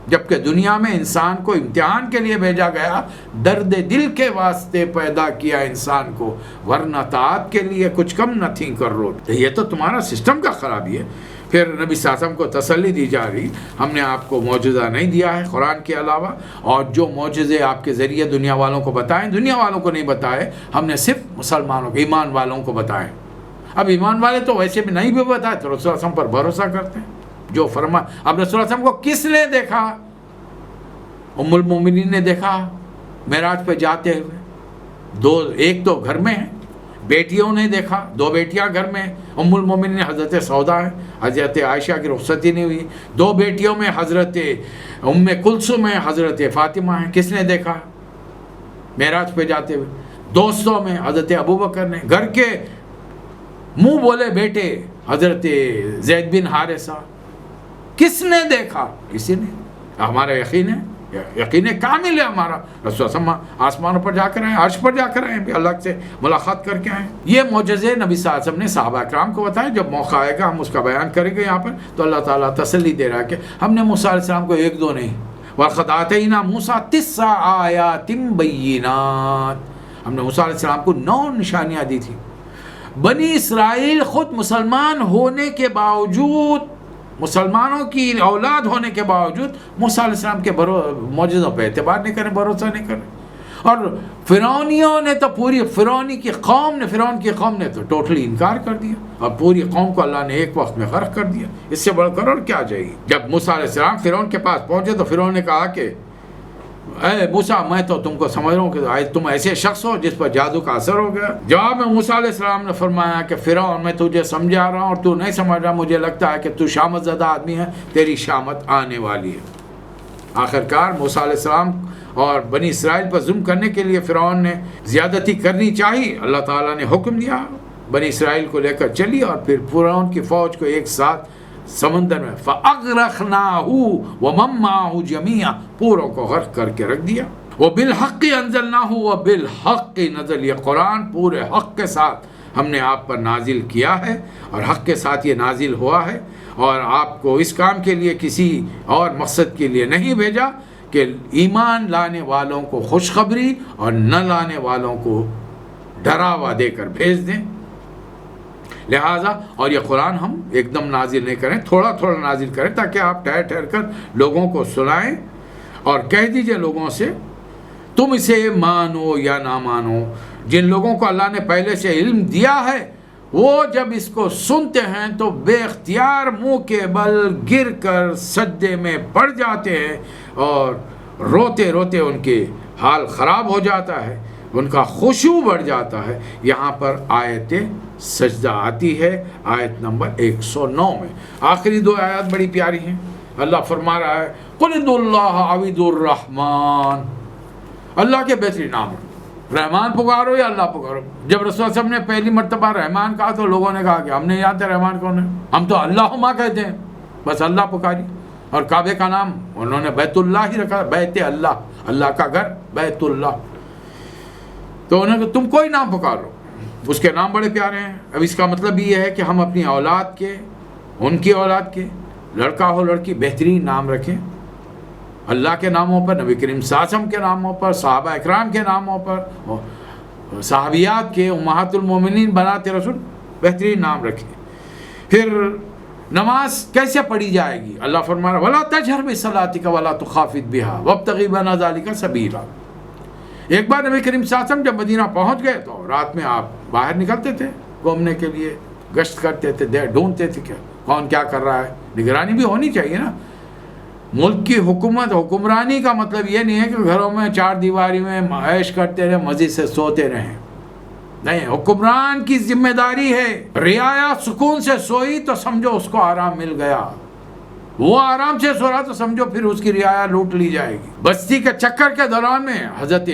جبکہ دنیا میں انسان کو امتحان کے لیے بھیجا گیا، درد دل کے واسطے پیدا کیا انسان کو، ورنہ طاعت کے لیے کچھ کم نتھنگ کر رہو. یہ تو تمہارا سسٹم کا خرابی ہے. پھر نبی صلی اللہ علیہ وسلم کو تسلی دی جا رہی، ہم نے آپ کو معجزہ نہیں دیا ہے قرآن کے علاوہ، اور جو معجزے آپ کے ذریعے دنیا والوں کو بتائیں، دنیا والوں کو نہیں بتائے، ہم نے صرف مسلمانوں کو، ایمان والوں کو بتائیں. اب ایمان والے تو ویسے بھی نہیں بھی بتائے تو رسول اللہ علیہ وسلم پر بھروسہ کرتے ہیں جو فرما. اب رسول اللہ علیہ وسلم کو کس نے دیکھا؟ ام المومنین نے دیکھا معراج پہ جاتے ہوئے. ایک تو گھر میں ہے، بیٹیوں نے دیکھا، 2 بیٹیاں گھر میں ہیں. ام المومنین حضرت سودا ہے، حضرت عائشہ کی رخصتی نہیں ہوئی. 2 بیٹیوں میں حضرت ام کلثوم ہے، حضرت فاطمہ ہے. کس نے دیکھا معراج پہ جاتے ہوئے؟ دوستوں میں حضرت ابوبکر نے. گھر کے منہ بولے بیٹے حضرت زید بن حارثہ. کس نے دیکھا؟ کسی نے. ہمارا یقین ہے، یقین کامل ہے ہمارا. رسول اللہ آسمانوں پر جا کر آئے، عرش پر جا کر آئے، اللہ سے ملاقات کر کے آئے. یہ معجزے نبی صلی اللہ علیہ وسلم نے صحابہ اکرام کو بتائے. جب موقع آئے گا ہم اس کا بیان کریں گے یہاں پر. تو اللہ تعالیٰ تسلی دے رہا ہے کہ ہم نے موسیٰ علیہ السلام کو 1 2 نہیں، وَلَقَدْ آتَيْنَا مُوسَىٰ 9 آیَاتٍ بَيِّنَاتٍ. ہم نے موسیٰ علیہ السلام کو 9 نشانیاں دی تھی. بنی اسرائیل خود مسلمان ہونے کے باوجود، مسلمانوں کی اولاد ہونے کے باوجود موسیٰ علیہ السلام کے معجزوں پہ اعتبار نہیں کریں، بھروسہ نہیں کریں. اور فرعونیوں نے تو فرعون کی قوم نے تو ٹوٹلی انکار کر دیا، اور پوری قوم کو اللہ نے ایک وقت میں غرق کر دیا. اس سے بڑھ کر اور کیا چاہیے؟ جب موسیٰ علیہ السلام فرعون کے پاس پہنچے تو فرعون نے کہا کہ اے موسیٰ، میں تو تم کو سمجھ رہا ہوں کہ تم ایسے شخص ہو جس پر جادو کا اثر ہو گیا. جواب میں موسیٰ علیہ السلام نے فرمایا کہ فرعون، میں تجھے سمجھا رہا ہوں اور تو نہیں سمجھ رہا. مجھے لگتا ہے کہ تو شامت زدہ آدمی ہے، تیری شامت آنے والی ہے. آخرکار موسیٰ علیہ السلام اور بنی اسرائیل پر ظلم کرنے کے لیے فرعون نے زیادتی کرنی چاہی. اللہ تعالیٰ نے حکم دیا، بنی اسرائیل کو لے کر چلی، اور پھر فرعون کی فوج کو ایک ساتھ سمندر میں فَأَغْرَقْنَاهُ وَمَن مَّعَهُ جَمِيعًا، پوروں کو غرق کر کے رکھ دیا. وَبِالْحَقِّ أَنزَلْنَاهُ وَبِالْحَقِّ نَزَلَ. یہ قرآن پورے حق کے ساتھ ہم نے آپ پر نازل کیا ہے، اور حق کے ساتھ یہ نازل ہوا ہے، اور آپ کو اس کام کے لیے کسی اور مقصد کے لیے نہیں بھیجا کہ ایمان لانے والوں کو خوشخبری اور نہ لانے والوں کو ڈراوا دے کر بھیج دیں. لہٰذا اور یہ قرآن ہم ایک دم نازل نہیں کریں، تھوڑا تھوڑا نازل کریں تاکہ آپ ٹھہر ٹھہر کر لوگوں کو سنائیں، اور کہہ دیجئے لوگوں سے تم اسے مانو یا نہ مانو. جن لوگوں کو اللہ نے پہلے سے علم دیا ہے وہ جب اس کو سنتے ہیں تو بے اختیار منہ کے بل گر کر سجدے میں پڑ جاتے ہیں، اور روتے روتے ان کے حال خراب ہو جاتا ہے، ان کا خشوع بڑھ جاتا ہے. یہاں پر آیت سجدہ آتی ہے، آیت نمبر 109 میں. آخری 2 آیات بڑی پیاری ہیں. اللہ فرما رہا ہے قُلِ ادْعُوا اللَّهَ اَوِ ادْعُوا الرَّحْمَٰنَ. اللہ کے بہترین نام، رحمان پکارو یا اللہ پکارو. جب رسول اللہ صلی اللہ علیہ وسلم نے پہلی مرتبہ رحمان کہا تو لوگوں نے کہا کہ ہم نہیں جانتے رحمان کون ہے، ہم تو اللہما کہتے ہیں، بس اللہ پکاری. اور کعبے کا نام انہوں نے بیت اللہ ہی رکھا، بیت اللہ، اللہ کا گھر بیت اللہ. تو انہوں نے کہا تم کوئی نام پکارو، اس کے نام بڑے پیارے ہیں. اب اس کا مطلب یہ ہے کہ ہم اپنی اولاد کے، ان کی اولاد کے، لڑکا ہو لڑکی، بہترین نام رکھیں اللہ کے ناموں پر، نبی کریم صلی اللہ علیہ وسلم کے ناموں پر، صحابہ اکرام کے ناموں پر، صحابیات کے، امہات المومنین بنات رسول، بہترین نام رکھیں. پھر نماز کیسے پڑھی جائے گی؟ اللہ فرما رہا وَلَا تَجْهَرْ بِصَلَاتِكَ وَلَا تُخَافِتْ بِهَا وَابْتَغِ بَيْنَ ذَلِكَ سَبِيلًا. ایک بار نبی کریم صلی اللہ علیہ وسلم جب مدینہ پہنچ گئے تو رات میں آپ باہر نکلتے تھے گھومنے کے لیے، گشت کرتے تھے، ڈھونڈتے تھے کہ کون کیا کر رہا ہے. نگرانی بھی ہونی چاہیے نا. ملک کی حکومت، حکمرانی کا مطلب یہ نہیں ہے کہ گھروں میں 4 دیواری میں عیش کرتے رہے، مزید سے سوتے رہیں. نہیں، حکمران کی ذمہ داری ہے. رعایا سکون سے سوئی تو سمجھو اس کو آرام مل گیا. وہ آرام سے سو رہا تو سمجھو پھر اس کی رعایا لوٹ لی جائے گی۔ بستی کے چکر کے دوران میں حضرت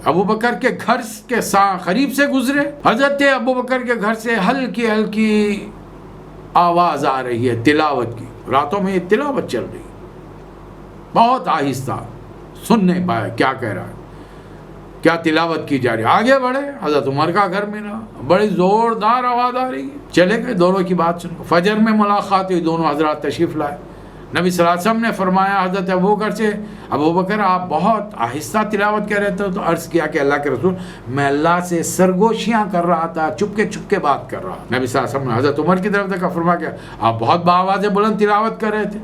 ابوبکر کے گھر کے قریب سے گزرے۔ حضرت ابوبکر کے گھر سے ہلکی ہلکی آواز آ رہی ہے تلاوت کی، راتوں میں یہ تلاوت چل رہی ہے، بہت آہستہ، سن نہیں پایا کیا کہہ رہا ہے، کیا تلاوت کی جا رہی ہے۔ آگے بڑھے، حضرت عمر کا گھر ملا، بڑی زوردار آواز آ رہی ہے، چلے گئے، دونوں کی بات سن۔ فجر میں ملاقات ہوئی، دونوں حضرات تشریف لائے۔ نبی صلی اللہ علیہ وسلم نے فرمایا حضرت ابوبکر سے، ابوبکر آپ بہت آہستہ تلاوت کر رہے تھے، تو عرض کیا کہ اللہ کے رسول میں اللہ سے سرگوشیاں کر رہا تھا، چپکے بات کر رہا۔ نبی صلی اللہ علیہ وسلم نے حضرت عمر کی طرف دیکھا، فرمایا کہ آپ بہت باآواز بلند تلاوت کر رہے تھے،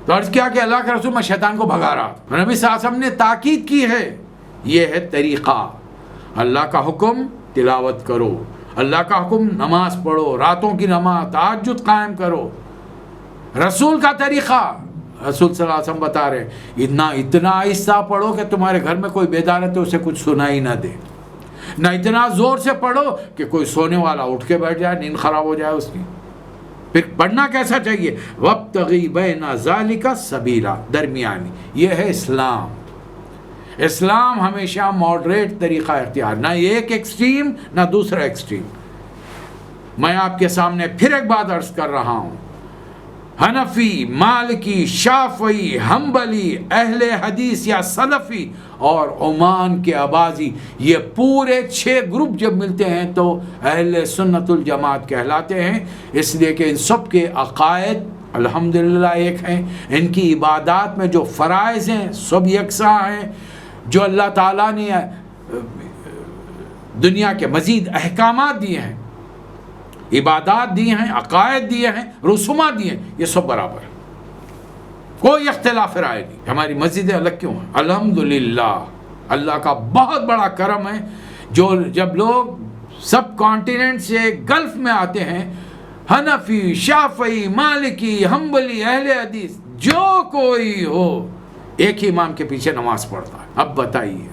تو عرض کیا کہ اللہ کے رسول میں شیطان کو بھگا رہا تھا۔ نبی صلی اللہ علیہ وسلم نے تاکید کی ہے، یہ ہے طریقہ، اللہ کا حکم تلاوت کرو، اللہ کا حکم نماز پڑھو، راتوں کی نماز تہجد قائم کرو، رسول کا طریقہ۔ رسول صلی اللہ علیہ وسلم بتا رہے اتنا آہستہ پڑھو کہ تمہارے گھر میں کوئی بیدار ہے تو اسے کچھ سنائی نہ دے، نہ اتنا زور سے پڑھو کہ کوئی سونے والا اٹھ کے بیٹھ جائے، نیند خراب ہو جائے اس کی۔ پھر پڑھنا کیسا چاہیے؟ وَابْتَغِي بَيْنَ ذَلِكَ سَبِيلًا، درمیانی، یہ ہے اسلام۔ اسلام ہمیشہ ماڈریٹ طریقہ اختیار، نہ ایک ایکسٹریم نہ دوسرا ایکسٹریم۔ میں آپ کے سامنے پھر ایک بات عرض کر رہا ہوں، حنفی، مالکی، شافعی، حنبلی، اہل حدیث یا سلفی اور عمان کے آبازی، یہ پورے 6 گروپ جب ملتے ہیں تو اہل سنت الجماعت کہلاتے ہیں، اس لیے کہ ان سب کے عقائد الحمدللہ ایک ہیں، ان کی عبادات میں جو فرائض ہیں سب یکساں ہیں، جو اللہ تعالیٰ نے دنیا کے مزید احکامات دیے ہیں، عبادات دی ہیں، عقائد دیے ہیں، رسومات دیے ہیں، یہ سب برابر ہے، کوئی اختلاف رائے نہیں۔ ہماری مسجدیں الگ کیوں ہیں؟ الحمدللہ اللہ کا بہت بڑا کرم ہے، جو جب لوگ سب کانٹیننٹ سے گلف میں آتے ہیں، حنفی، شافعی، مالکی، حنبلی، اہل حدیث، جو کوئی ہو ایک ہی امام کے پیچھے نماز پڑھتا ہے۔ اب بتائیے،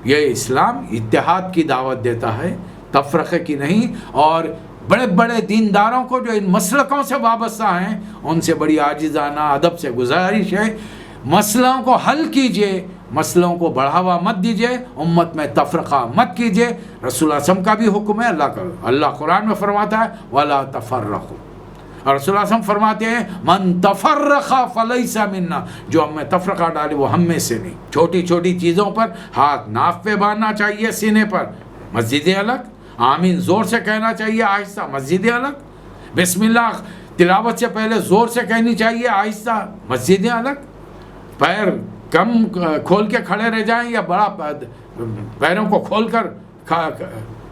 یہ اسلام اتحاد کی دعوت دیتا ہے، تفرقے کی نہیں، اور بڑے بڑے دینداروں کو جو ان مسلکوں سے وابستہ ہیں ان سے بڑی عاجزانہ ادب سے گزارش ہے، مسئلوں کو حل کیجئے، مسئلوں کو بڑھاوا مت دیجئے، امت میں تفرقہ مت کیجئے۔ رسول اللہ صلی اللہ علیہ وسلم کا بھی حکم ہے، اللہ قرآن میں فرماتا ہے وَلَا تَفَرَّقُوا، اور رسول اللہ صلی اللہ علیہ وسلم فرماتے ہیں من تفرق فلیس منا، جو ہم میں تفرقہ ڈالے وہ ہم میں سے نہیں۔ چھوٹی چھوٹی چیزوں پر ہاتھ ناف پہ باندھنا چاہیے، سینے پر، مسجدیں الگ، آمین زور سے کہنا چاہیے آہستہ، مسجدیں الگ، بسم اللہ تلاوت سے پہلے زور سے کہنی چاہیے آہستہ، مسجدیں الگ، پیر کم کھول کے کھڑے رہ جائیں یا بڑا پیروں کو کھول کر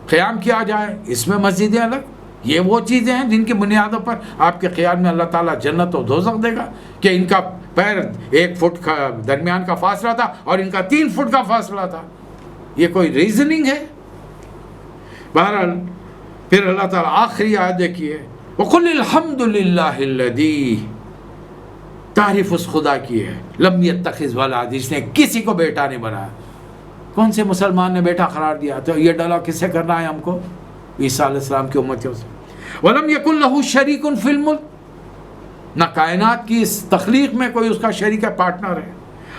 قیام کیا جائے، اس میں مسجدیں الگ۔ یہ وہ چیزیں ہیں جن کی بنیادوں پر آپ کے خیال میں اللہ تعالیٰ جنت و دوزخ دے گا، کہ ان کا پیر 1 فٹ کا درمیان کا فاصلہ تھا اور ان کا 3 فٹ کا فاصلہ تھا، یہ کوئی ریزننگ ہے؟ بہرحال پھر اللہ تعالیٰ آخری آیت دیکھیے، وَقُلِ الْحَمْدُ لِلَّهِ الَّذِي، تعریف اس خدا کی ہے، لم يتخذ ولد، جس نے کسی کو بیٹا نہیں بنایا۔ کون سے مسلمان نے بیٹا قرار دیا؟ تو یہ ڈالا کس سے کرنا ہے ہم کو؟ عیسیٰ علیہ السلام کی امتیوں سے۔ وَلَمْ يَكُنْ لَهُ شَرِيكٌ فِي الْمُلْكِ، نہ کائنات کی اس تخلیق میں کوئی اس کا شریک پارٹنر ہے۔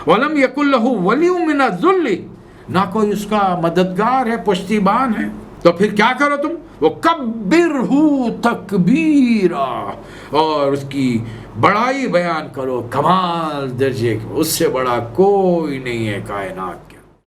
وَلَمْ يَكُنْ لَهُ وَلِيٌّ مِّنَ الذُّلِّ، نہ کوئی اس کا مددگار ہے، پشتیبان ہے۔ تو پھر کیا کرو تم؟ وَكَبِّرْهُ تَكْبِيرًا، اور اس کی بڑائی بیان کرو کمال درجے کی، اس سے بڑا کوئی نہیں ہے کائنات کی۔